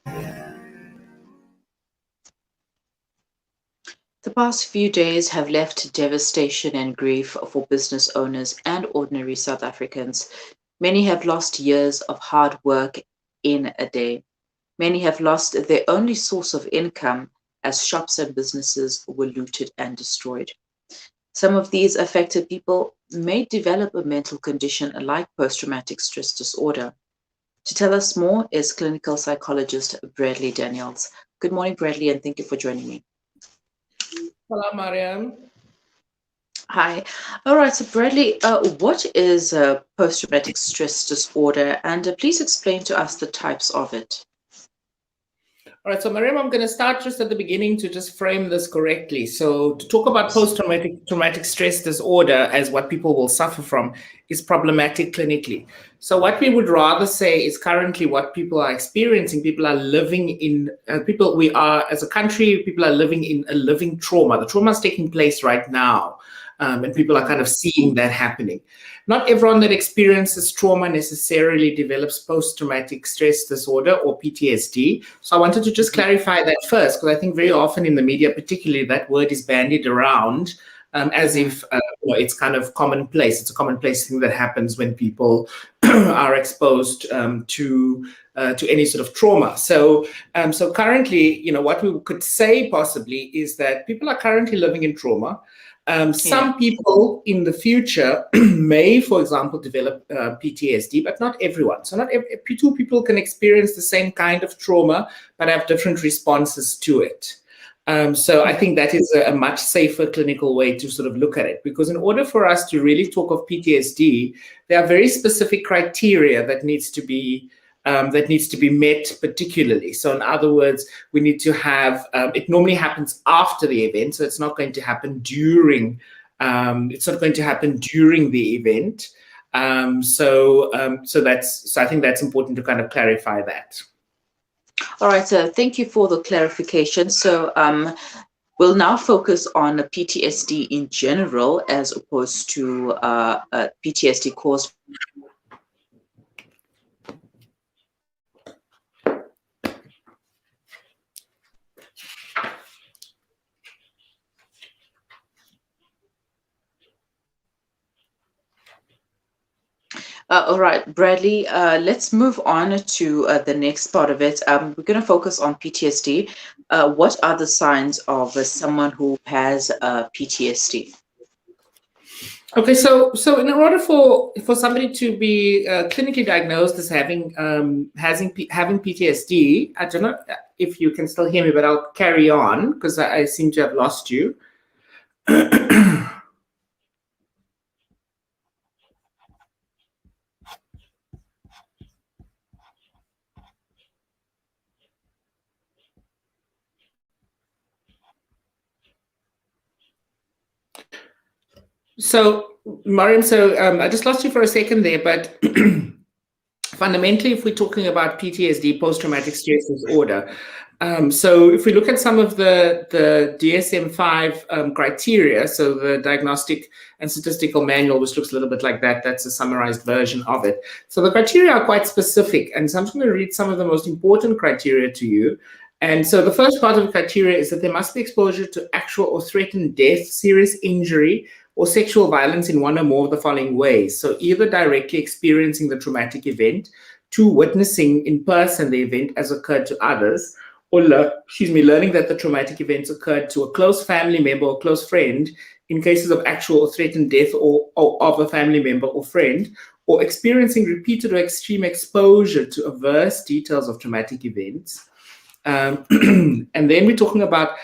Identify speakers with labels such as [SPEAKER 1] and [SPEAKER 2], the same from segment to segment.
[SPEAKER 1] The past few days have left devastation and grief for business owners and ordinary South Africans. Many have lost years of hard work in a day. Many have lost their only source of income as shops and businesses were looted and destroyed. Some of these affected people may develop a mental condition like post-traumatic stress disorder. To tell us more is clinical psychologist Bradley Daniels. Good morning, Bradley, and thank you for joining me.
[SPEAKER 2] Hello, Maryam.
[SPEAKER 1] Hi. All right, so Bradley, what is post-traumatic stress disorder? And please explain to us the types of it.
[SPEAKER 2] All right, so Maryam, I'm going to start just at the beginning to just frame this correctly. So to talk about post-traumatic stress disorder as what people will suffer from is problematic clinically. So what we would rather say is currently what people are experiencing, people are living in, we are as a country, people are living in a living trauma. The trauma is taking place right now. And people are kind of seeing that happening. Not everyone that experiences trauma necessarily develops post-traumatic stress disorder or PTSD. So I wanted to just clarify that first, because I think very often in the media, particularly, that word is bandied around as if it's kind of commonplace. It's a commonplace thing that happens when people are exposed to any sort of trauma. So currently, what we could say possibly is that people are currently living in trauma. Some people in the future may, for example, develop PTSD, but not everyone. So not two people can experience the same kind of trauma, but have different responses to it. So I think that is a much safer clinical way to sort of look at it, because in order for us to really talk of PTSD, there are very specific criteria that needs to be met particularly. So in other words, we need to have, it normally happens after the event. So it's not going to happen during the event. So I think that's important to kind of clarify that.
[SPEAKER 1] All right, so thank you for the clarification. So we'll now focus on PTSD in general as opposed to PTSD caused. All right, Bradley, let's move on to the next part of it. We're going to focus on PTSD. What are the signs of someone who has PTSD?
[SPEAKER 2] Okay, so in order for somebody to be clinically diagnosed as having PTSD, I don't know if you can still hear me, but I'll carry on because I seem to have lost you. So, Maryam, I just lost you for a second there, but fundamentally, if we're talking about PTSD, post-traumatic stress disorder, so if we look at some of the DSM-5 criteria, so the Diagnostic and Statistical Manual, which looks a little bit like that, that's a summarized version of it. So the criteria are quite specific, and so I'm just going to read some of the most important criteria to you. And so the first part of the criteria is that there must be exposure to actual or threatened death, serious injury, or sexual violence in one or more of the following ways. So either directly experiencing the traumatic event, to witnessing in person the event as occurred to others, or learning that the traumatic events occurred to a close family member or close friend in cases of actual or threatened death or of a family member or friend, or experiencing repeated or extreme exposure to adverse details of traumatic events. And then we're talking about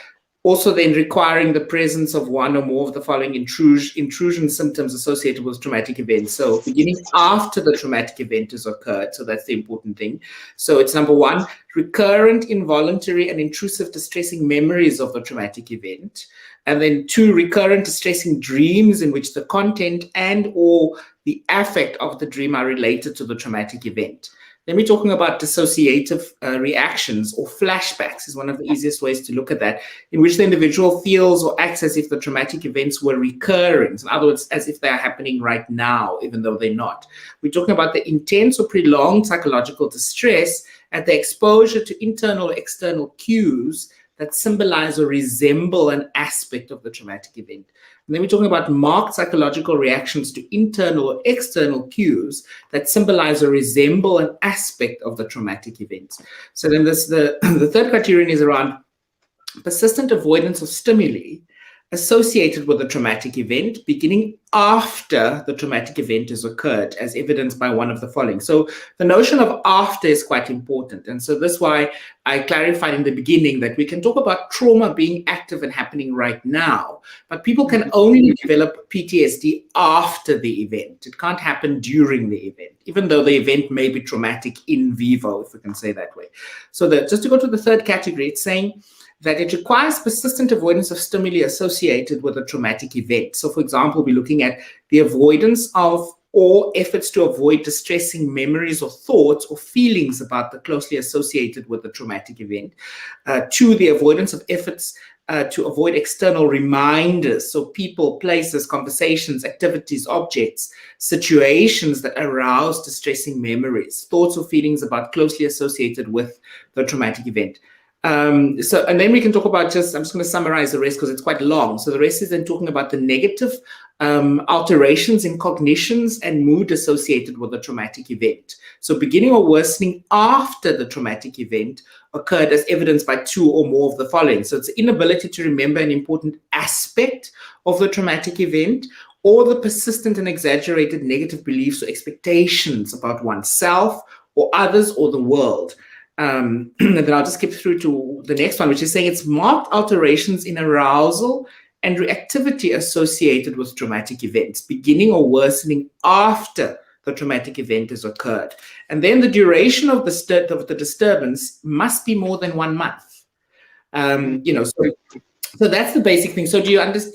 [SPEAKER 2] also then requiring the presence of one or more of the following intrusion symptoms associated with traumatic events. So beginning after the traumatic event has occurred. So that's the important thing. So it's number one, recurrent, involuntary, and intrusive distressing memories of the traumatic event. And then two, recurrent distressing dreams in which the content and or the affect of the dream are related to the traumatic event. Then we're talking about dissociative reactions, or flashbacks is one of the easiest ways to look at that, in which the individual feels or acts as if the traumatic events were recurring. So in other words, as if they are happening right now, even though they're not. We're talking about the intense or prolonged psychological distress at the exposure to internal or external cues that symbolize or resemble an aspect of the traumatic event. And then we're talking about marked psychological reactions to internal or external cues that symbolize or resemble an aspect of the traumatic event. So then the third criterion is around persistent avoidance of stimuli associated with a traumatic event beginning after the traumatic event has occurred, as evidenced by one of the following. So the notion of after is quite important. And so that's why I clarified in the beginning that we can talk about trauma being active and happening right now, but people can only develop PTSD after the event. It can't happen during the event, even though the event may be traumatic in vivo, if we can say that way. So just to go to the third category, it's saying that it requires persistent avoidance of stimuli associated with a traumatic event. So, for example, we're looking at the avoidance of or efforts to avoid distressing memories or thoughts or feelings about the closely associated with the traumatic event. Two, the avoidance of efforts to avoid external reminders, so people, places, conversations, activities, objects, situations that arouse distressing memories, thoughts or feelings about closely associated with the traumatic event. And then we can talk about I'm just going to summarize the rest because it's quite long. So the rest is then talking about the negative alterations in cognitions and mood associated with the traumatic event. So beginning or worsening after the traumatic event occurred, as evidenced by two or more of the following. So it's the inability to remember an important aspect of the traumatic event, or the persistent and exaggerated negative beliefs or expectations about oneself or others or the world. And then I'll just skip through to the next one, which is saying it's marked alterations in arousal and reactivity associated with traumatic events, beginning or worsening after the traumatic event has occurred. And then the duration of the disturbance must be more than 1 month. So that's the basic thing. So do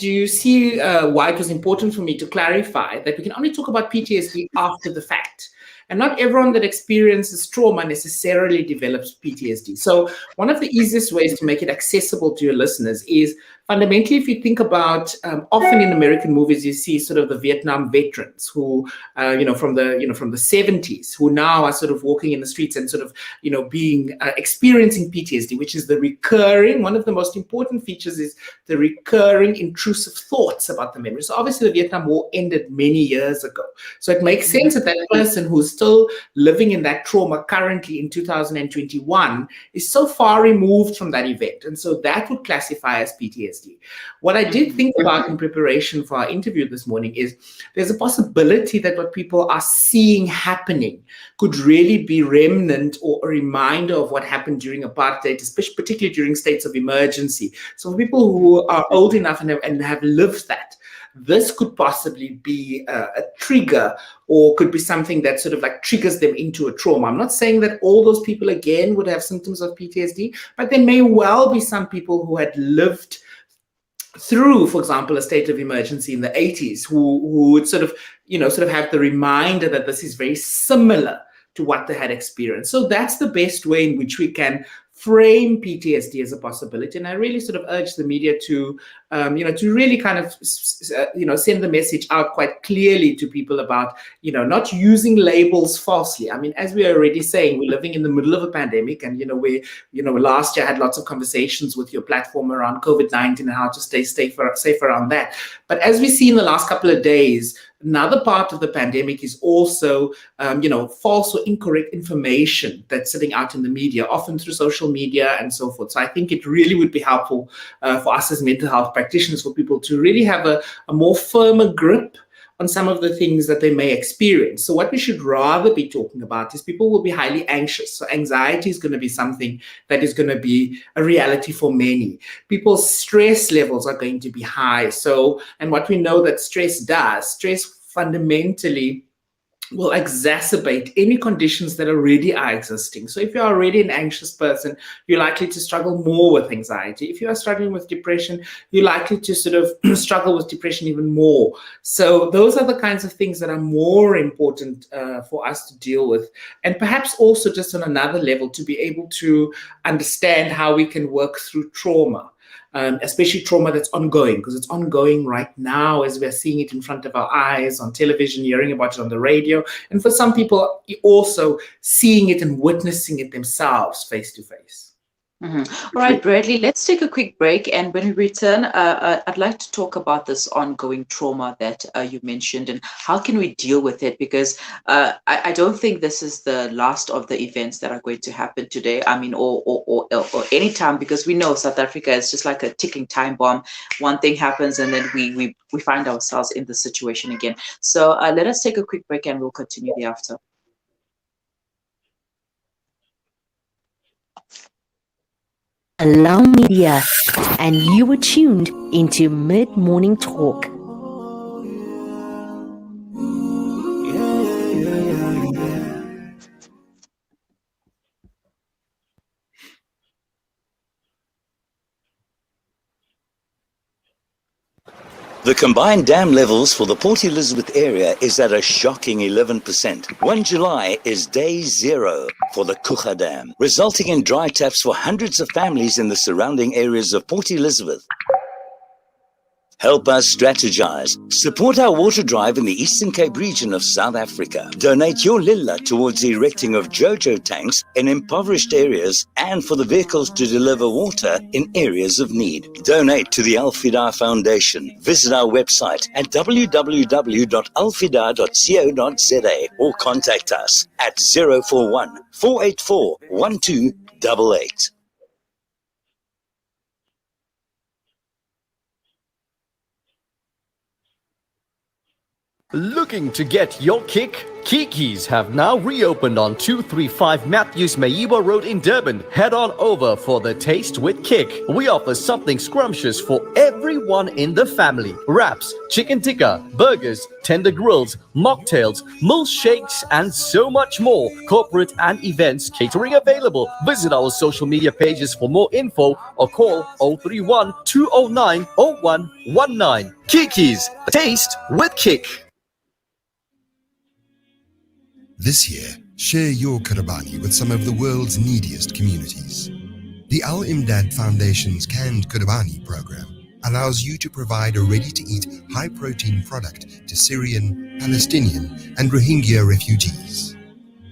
[SPEAKER 2] you see why it was important for me to clarify that we can only talk about PTSD after the fact? And not everyone that experiences trauma necessarily develops PTSD. So one of the easiest ways to make it accessible to your listeners is fundamentally, if you think about, often in American movies, you see sort of the Vietnam veterans who, from the 70s, who now are sort of walking in the streets and sort of, experiencing PTSD, which is the recurring, one of the most important features is the recurring intrusive thoughts about the memory. So obviously the Vietnam War ended many years ago. So it makes sense that that person who's still living in that trauma currently in 2021 is so far removed from that event. And so that would classify as PTSD. What I did think about in preparation for our interview this morning is there's a possibility that what people are seeing happening could really be remnant or a reminder of what happened during apartheid, especially particularly during states of emergency. So for people who are old enough and have lived that, this could possibly be a trigger, or could be something that sort of like triggers them into a trauma. I'm not saying that all those people again would have symptoms of PTSD, but there may well be some people who had lived through, for example, a state of emergency in the 80s who would sort of have the reminder that this is very similar to what they had experienced. So that's the best way in which we can frame PTSD as a possibility. And I really sort of urge the media to, to really kind of, send the message out quite clearly to people about, not using labels falsely. I mean, as we are already saying, we're living in the middle of a pandemic, and, last year I had lots of conversations with your platform around COVID-19 and how to stay safe around that. But as we see in the last couple of days, another part of the pandemic is also, false or incorrect information that's sitting out in the media, often through social media and so forth. So I think it really would be helpful for us as mental health practitioners, for people to really have a more firmer grip on some of the things that they may experience. So what we should rather be talking about is people will be highly anxious. So anxiety is going to be something that is going to be a reality for many. People's stress levels are going to be high. So, and what we know that stress fundamentally will exacerbate any conditions that already are existing. So if you're already an anxious person, you're likely to struggle more with anxiety. If you are struggling with depression, you're likely to sort of struggle with depression even more. So those are the kinds of things that are more important for us to deal with. And perhaps also just on another level, to be able to understand how we can work through trauma. Especially trauma that's ongoing, because it's ongoing right now as we're seeing it in front of our eyes, on television, hearing about it on the radio. And for some people, also seeing it and witnessing it themselves face to face.
[SPEAKER 1] Mm-hmm. All right, Bradley, let's take a quick break. And when we return, I'd like to talk about this ongoing trauma that you mentioned and how can we deal with it? Because I don't think this is the last of the events that are going to happen today. I mean, or any time, because we know South Africa is just like a ticking time bomb. One thing happens and then we find ourselves in the situation again. So let us take a quick break and we'll continue thereafter.
[SPEAKER 3] Allow Media, and you were tuned into Mid-Morning Talk.
[SPEAKER 4] The combined dam levels for the Port Elizabeth area is at a shocking 11%. 1 July is day zero for the Kucha Dam, resulting in dry taps for hundreds of families in the surrounding areas of Port Elizabeth. Help us strategize. Support our water drive in the Eastern Cape region of South Africa. Donate your lilla towards the erecting of JoJo tanks in impoverished areas and for the vehicles to deliver water in areas of need. Donate to the Al-Fida Foundation. Visit our website at www.alfida.co.za or contact us at 041 484 1288.
[SPEAKER 5] Looking to get your kick? Kiki's have now reopened on 235 Matthews Maiwa Road in Durban. Head on over for the Taste with Kick. We offer something scrumptious for everyone in the family. Wraps, chicken tikka, burgers, tender grills, mocktails, milkshakes, and so much more. Corporate and events catering available. Visit our social media pages for more info or call 031 209 0119. Kiki's, Taste with Kick.
[SPEAKER 6] This year, share your Karabani with some of the world's neediest communities. The Al-Imdad Foundation's Canned Karabani program allows you to provide a ready-to-eat, high-protein product to Syrian, Palestinian, and Rohingya refugees.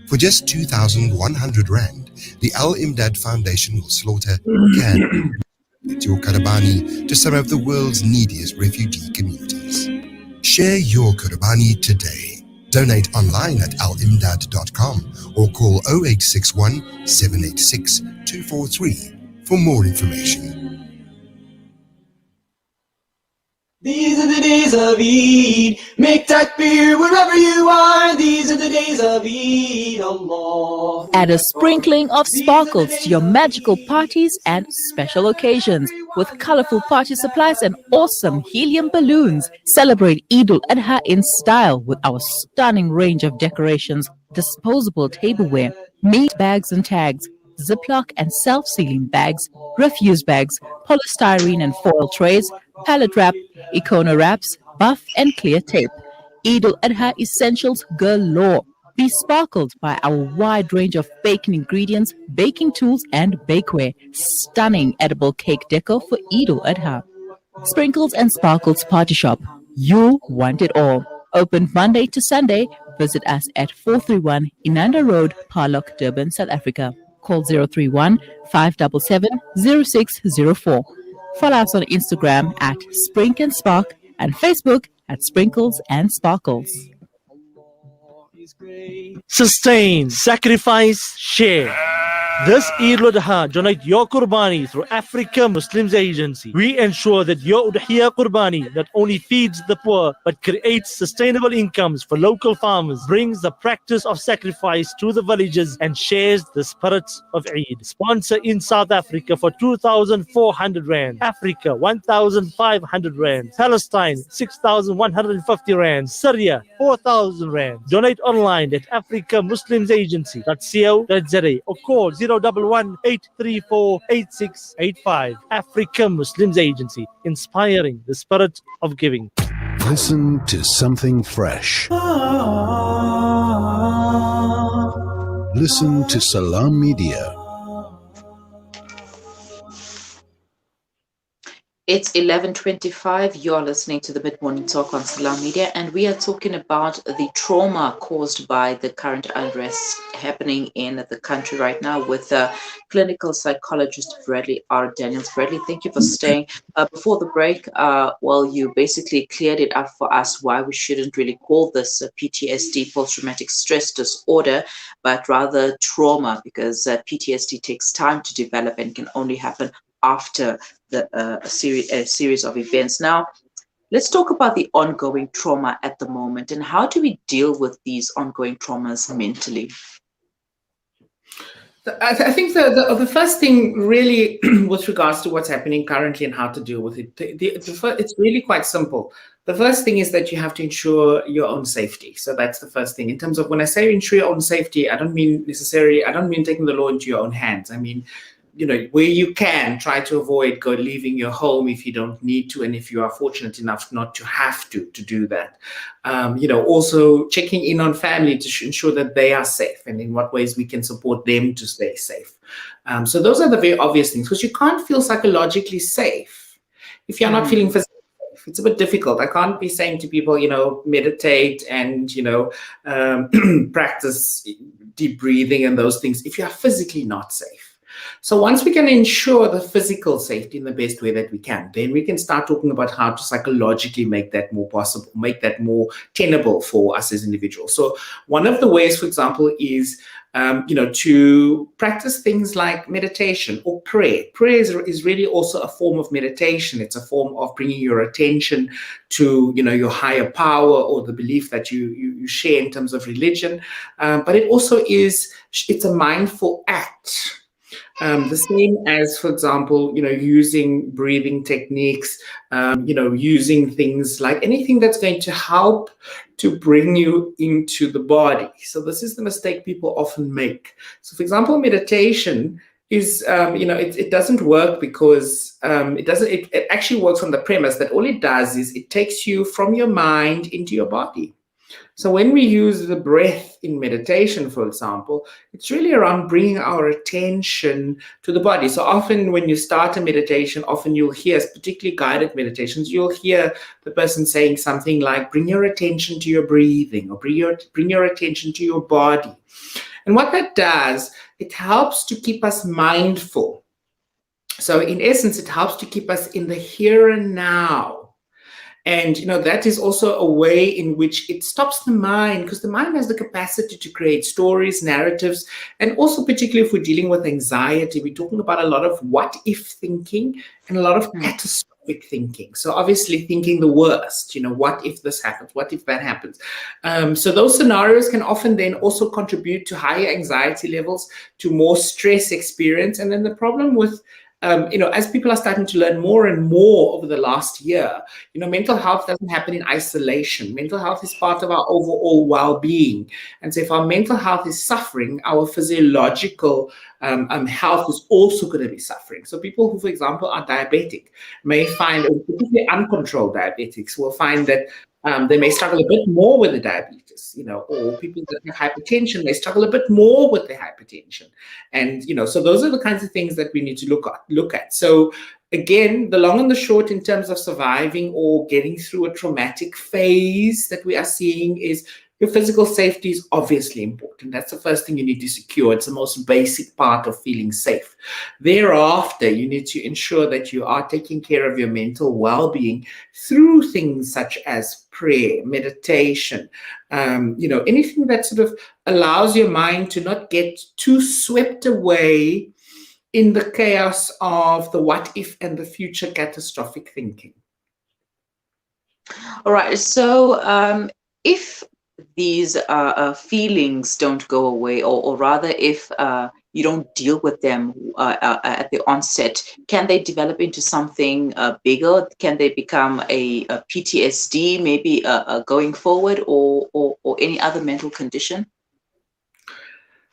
[SPEAKER 6] For just 2,100 Rand, the Al-Imdad Foundation will slaughter canned your Karabani to some of the world's neediest refugee communities. Share your Karabani today. Donate online at alimdad.com or call 0861 786 243 for more information.
[SPEAKER 7] These are the days of Eid. Make takbir wherever you are. These are the days of Eid, Allah.
[SPEAKER 8] Add a sprinkling of sparkles to your magical parties and special occasions with colorful party supplies and awesome helium balloons. Celebrate Eid al-Adha in style with our stunning range of decorations, disposable tableware, meat bags and tags, Ziploc and self-sealing bags, refuse bags, polystyrene and foil trays, pallet wrap, Icona wraps, buff and clear tape. Eid al-Adha essentials galore. Be sparkled by our wide range of baking ingredients, baking tools and bakeware. Stunning edible cake deco for Eid al-Adha. Sprinkles and Sparkles Party Shop. You want it all. Open Monday to Sunday. Visit us at 431 Inanda Road, Parlock, Durban, South Africa. Call 031 577 0604. Follow us on Instagram at Sprink and Spark and Facebook at Sprinkles and Sparkles.
[SPEAKER 9] Sustain, sacrifice, share. This Eid al-Adha, donate your Qurbani through Africa Muslims Agency. We ensure that your Udhiyah Qurbani not only feeds the poor, but creates sustainable incomes for local farmers, brings the practice of sacrifice to the villages, and shares the spirit of Eid. Sponsor in South Africa for 2,400 Rand. Africa, 1,500 Rand. Palestine, 6,150 Rand. Syria, 4,000 Rand. Donate online at africamuslimsagency.co.za or call 011-834-8685. Africa Muslims Agency, inspiring the spirit of giving.
[SPEAKER 10] Listen to something fresh. Listen to Salam Media.
[SPEAKER 1] It's 11:25. You're listening to the Mid-Morning Talk on Salam Media, and we are talking about the trauma caused by the current unrest happening in the country right now with clinical psychologist Bradley R. Daniels. Bradley, thank you for staying. Before the break, you basically cleared it up for us why we shouldn't really call this PTSD, post-traumatic stress disorder, but rather trauma, because PTSD takes time to develop and can only happen after a series of events. Now, let's talk about the ongoing trauma at the moment, and how do we deal with these ongoing traumas mentally?
[SPEAKER 2] I think the first thing really with regards to what's happening currently and how to deal with it, it's really quite simple. The first thing is that you have to ensure your own safety. So that's the first thing. In terms of when I say ensure your own safety, I don't mean taking the law into your own hands. I mean, where you can, try to avoid leaving your home if you don't need to, and if you are fortunate enough not to have to do that. Also checking in on family to ensure that they are safe, and in what ways we can support them to stay safe. So those are the very obvious things, because you can't feel psychologically safe if you're not feeling physically safe. It's a bit difficult. I can't be saying to people, meditate and, practice deep breathing and those things if you are physically not safe. So once we can ensure the physical safety in the best way that we can, then we can start talking about how to psychologically make that more possible, make that more tenable for us as individuals. So one of the ways, for example, is to practice things like meditation or prayer. Prayer is really also a form of meditation. It's a form of bringing your attention to, your higher power or the belief that you share in terms of religion. But it also it's a mindful act. The same as, for example, using breathing techniques, using things like anything that's going to help to bring you into the body. So this is the mistake people often make. So, for example, meditation is, it doesn't work because it actually works on the premise that all it does is it takes you from your mind into your body. So when we use the breath in meditation, for example, it's really around bringing our attention to the body. So often when you start a meditation, often you'll hear, particularly guided meditations, you'll hear the person saying something like, bring your attention to your breathing, or bring your attention to your body. And what that does, it helps to keep us mindful. So in essence, it helps to keep us in the here and now. And, that is also a way in which it stops the mind, because the mind has the capacity to create stories, narratives, and also particularly if we're dealing with anxiety, we're talking about a lot of what-if thinking and a lot of catastrophic thinking. So obviously thinking the worst, what if this happens? What if that happens? So those scenarios can often then also contribute to higher anxiety levels, to more stress experience. And then the problem with as people are starting to learn more and more over the last year, mental health doesn't happen in isolation. Mental health is part of our overall well-being. And so if our mental health is suffering, our physiological health is also going to be suffering. So people who, for example, are diabetic may find, particularly uncontrolled diabetics, will find that they may struggle a bit more with the diabetes, or people that have hypertension may struggle a bit more with the hypertension. And, so those are the kinds of things that we need to look at. So again, the long and the short in terms of surviving or getting through a traumatic phase that we are seeing is Your physical safety is obviously important. That's the first thing you need to secure. It's the most basic part of feeling safe. Thereafter, you need to ensure that you are taking care of your mental well-being through things such as prayer, meditation, anything that sort of allows your mind to not get too swept away in the chaos of the what if and the future catastrophic thinking.
[SPEAKER 1] All right. So if these feelings don't go away, or rather if you don't deal with them at the onset, can they develop into something bigger? Can they become a PTSD maybe going forward, or any other mental condition?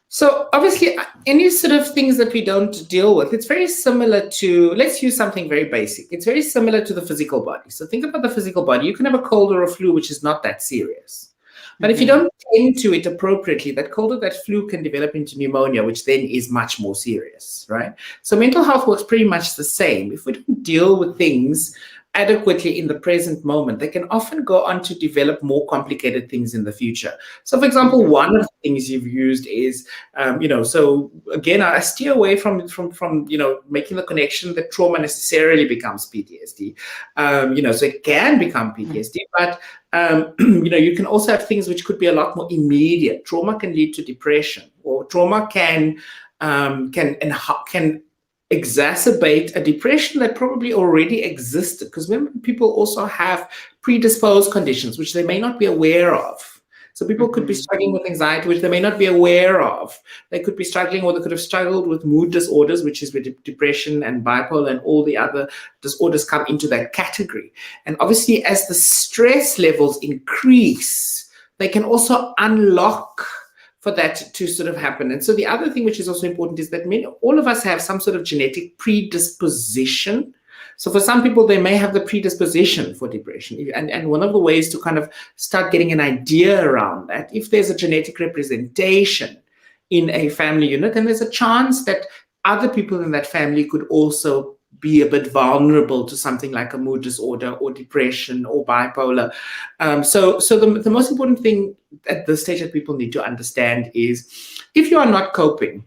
[SPEAKER 2] So obviously, any sort of things that we don't deal with, it's very similar to, let's use something very basic. It's very similar to the physical body. So think about the physical body. You can have a cold or a flu, which is not that serious. But if you don't tend to it appropriately, that cold or that flu can develop into pneumonia, which then is much more serious, right? So mental health works pretty much the same. If we don't deal with things adequately in the present moment, they can often go on to develop more complicated things in the future. So, for example, one of the things you've used is, so again, I steer away from making the connection that trauma necessarily becomes PTSD. So it can become PTSD, but you can also have things which could be a lot more immediate. Trauma can lead to depression, or trauma can exacerbate a depression that probably already existed. Because remember, people also have predisposed conditions which they may not be aware of. So people could be struggling with anxiety, which they may not be aware of. They could be struggling, or they could have struggled with mood disorders, which is where depression and bipolar and all the other disorders come into that category. And obviously, as the stress levels increase, they can also unlock for that to sort of happen. And so the other thing which is also important is that all of us have some sort of genetic predisposition. So for some people, they may have the predisposition for depression. And one of the ways to kind of start getting an idea around that, if there's a genetic representation in a family unit, then there's a chance that other people in that family could also be a bit vulnerable to something like a mood disorder or depression or bipolar. So the most important thing at this stage that people need to understand is, if you are not coping,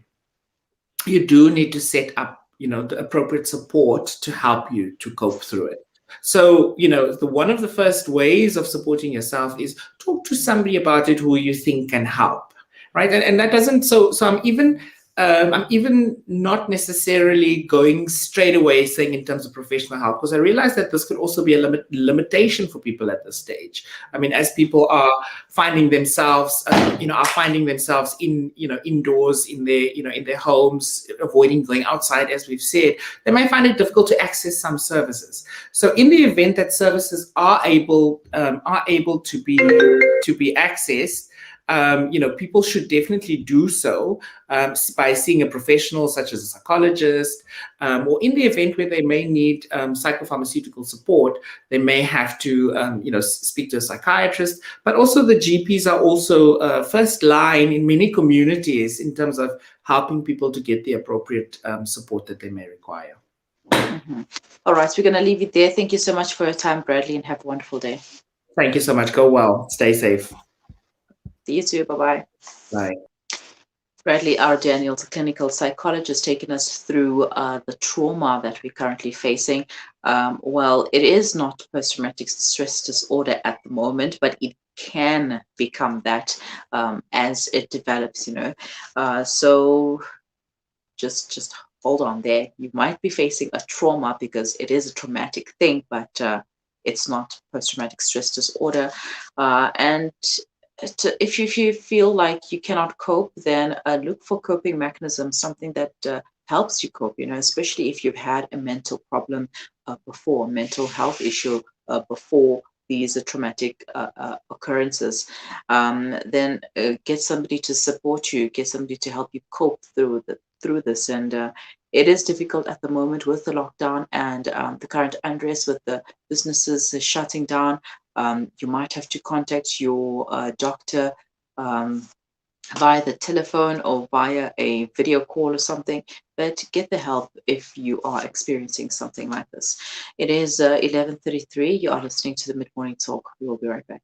[SPEAKER 2] you do need to set up, the appropriate support to help you to cope through it. So, one of the first ways of supporting yourself is talk to somebody about it who you think can help, right? And that doesn't, so I'm even not necessarily going straight away saying in terms of professional help, because I realize that this could also be a limitation for people at this stage. I mean, as people are finding themselves, in, indoors in their homes, avoiding going outside, as we've said, they might find it difficult to access some services. So in the event that services are able to be accessed, people should definitely do so by seeing a professional such as a psychologist, or in the event where they may need psychopharmaceutical support, they may have to, speak to a psychiatrist. But also the GPs are also first line in many communities in terms of helping people to get the appropriate support that they may require.
[SPEAKER 1] All right, we're going to leave it there. Thank you so much for your time, Bradley, and have a wonderful day.
[SPEAKER 2] Thank you so much. Go well. Stay safe.
[SPEAKER 1] See you too. Bye-bye.
[SPEAKER 2] Bye.
[SPEAKER 1] Bradley R. Daniels, a clinical psychologist, taking us through the trauma that we're currently facing. Well, it is not post-traumatic stress disorder at the moment, but it can become that as it develops, So just hold on there. You might be facing a trauma because it is a traumatic thing, but it's not post-traumatic stress disorder. And if you feel like you cannot cope, then look for coping mechanisms, something that helps you cope, especially if you've had a mental problem before, a mental health issue before these traumatic occurrences. Then get somebody to support you, get somebody to help you cope through this. And it is difficult at the moment with the lockdown and the current unrest with the businesses shutting down. You might have to contact your doctor via the telephone or via a video call or something, but get the help if you are experiencing something like this. It is 11:33. You are listening to the Mid-Morning Talk. We will be right back.